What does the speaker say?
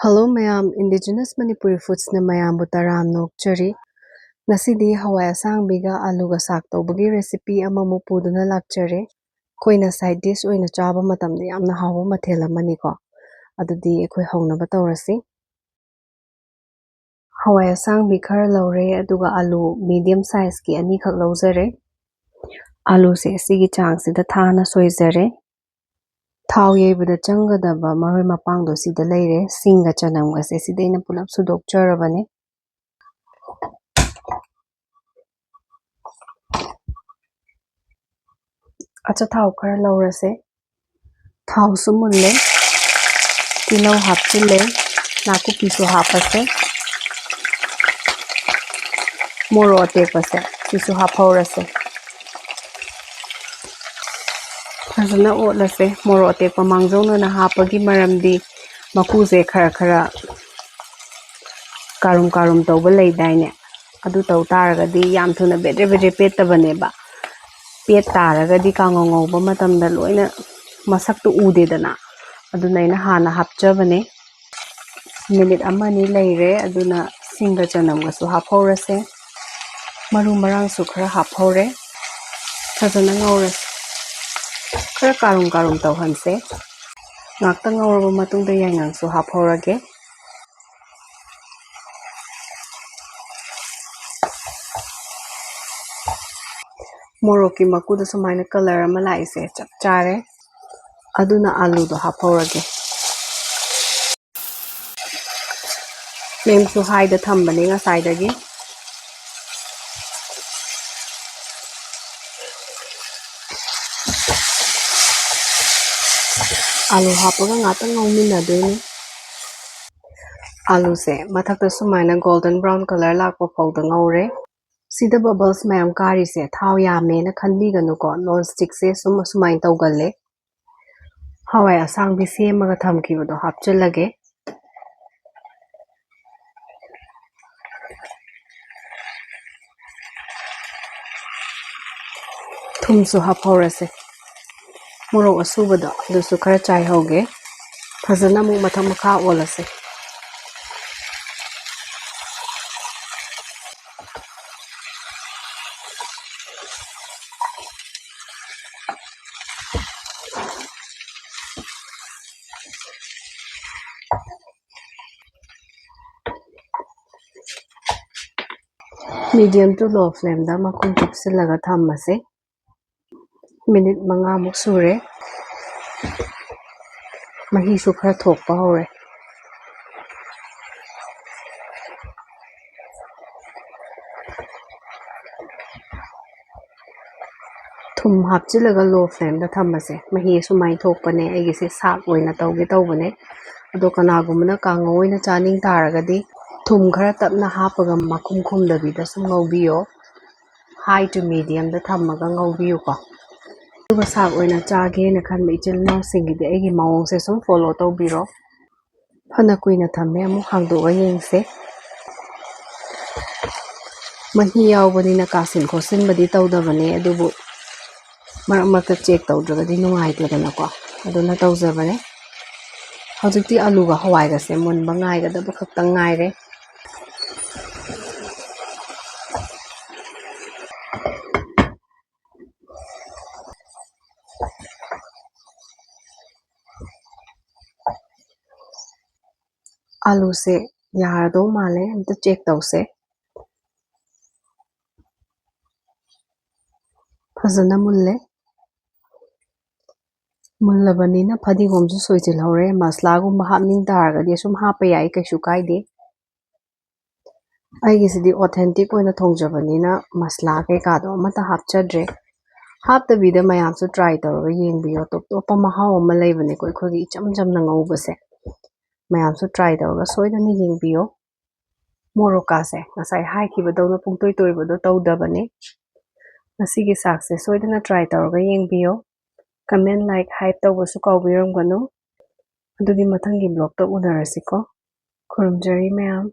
Hello mayam, Indigenous Manipuri foods na mayam butaram nokchari. Nasidi Hawai asangbiga alooga sak tawbagi recipe amamu puduna lakchare. Koina side dish oina chaba matamda yamna hawa mathel amani ko. Adudi ekoi hawnaba tawrasi. Hawai asangbi khara lawre aduga alu medium size ki ani khak lawjare. Alu se sigi chang sida thana soijare. Thau yebada changadaba maroi mapangdo sida leire singa chanamga se sidaina pulap sudokcharabane. Acha thau khara lawrase. Thau su mulle. Tilau hapchile. Naku piso hapase. Moro atepase. Piso haphorase. Fazana otlase. Moro atepa mangzongno na hapagi maramdi makuse khara karum tawba leidaine. Adu taw taragadi yam thuna bedre petabaneba. Pet taragadi kangongongba matamda loina masaktu udedana. Aduna ina hana hapchabane. Minute amani leire aduna singa chanamga su haphorase. Maru marang su khara haphore. Fazana ngawrase. Khara karum tawhanse. Ngakta ngawraba matungda yangang su haphorage. Moroki makuda sumaina color ama laise chap chare. Aduna alu do haphorage. Flame su high da thambane ngasaidagi. Alu hapaga ngata ngawminadoine. Alu se mathakta sumaina golden brown color lakpa phawda ngawre. Sida bubbles mayam kari se thau yame na khanbiganu ko non-stick se sumain tawgalle. Hawai asangbi semaga thamkibado hapchallage. Thum su haphorase. Morok asubado adusu khara chai hoge. Fazana mu mathak makha olase. Medium to low flame da makhum chupsilaga thammase. Minute manga muk sure. Mahi su khara thokpa hore. Thum hapchilaga low flame da thammase. Mahi sumai thokpane aigise sak oina tawge tawbane. Ado kanagumana kangwa oina chaning taragadi. Thum khara tapna hapaga makhum khumdabida sum ngawbiyo. High to medium da thammaga ngawbiyo ko. Aduga sak oina chage na khanba ichil naw singidi aigi mawong se sum follow tawbiro. Phana kuina thamme amu hangdoga yengse. Mahi yawbani kasin khosin badi tawdabane adubu marak check tawdragadi nungaitedana ko. Aduna tawjabane. Hojikti alooga hawai ga se munba ngaigadaba khaktang ngaire. Alu se yarado male amta check tawse. Fazana mulle. Mullabanina fadigomju soijilhore masla gumba hapning taragadi sum hapa yai kaishu kaide. Aigisidi authentic oina thongjabanina masla kaikado amata hapchadre. Haptabida mayamsu try tawraga yengbiyo topa mahaw ama leibane ko ikhogi icham chamna ngawbase. Mayamsu try tawraga soidana yengbiyo. Moroka se ngasai haikibadawna pungtoi toibado tawdabane. Nasigi sakse soidana try tawraga yengbiyo. Comment like hype tawbasu kawbiramganu. Adudi mathangi blog ta unarasiko. Khurumjari mayam.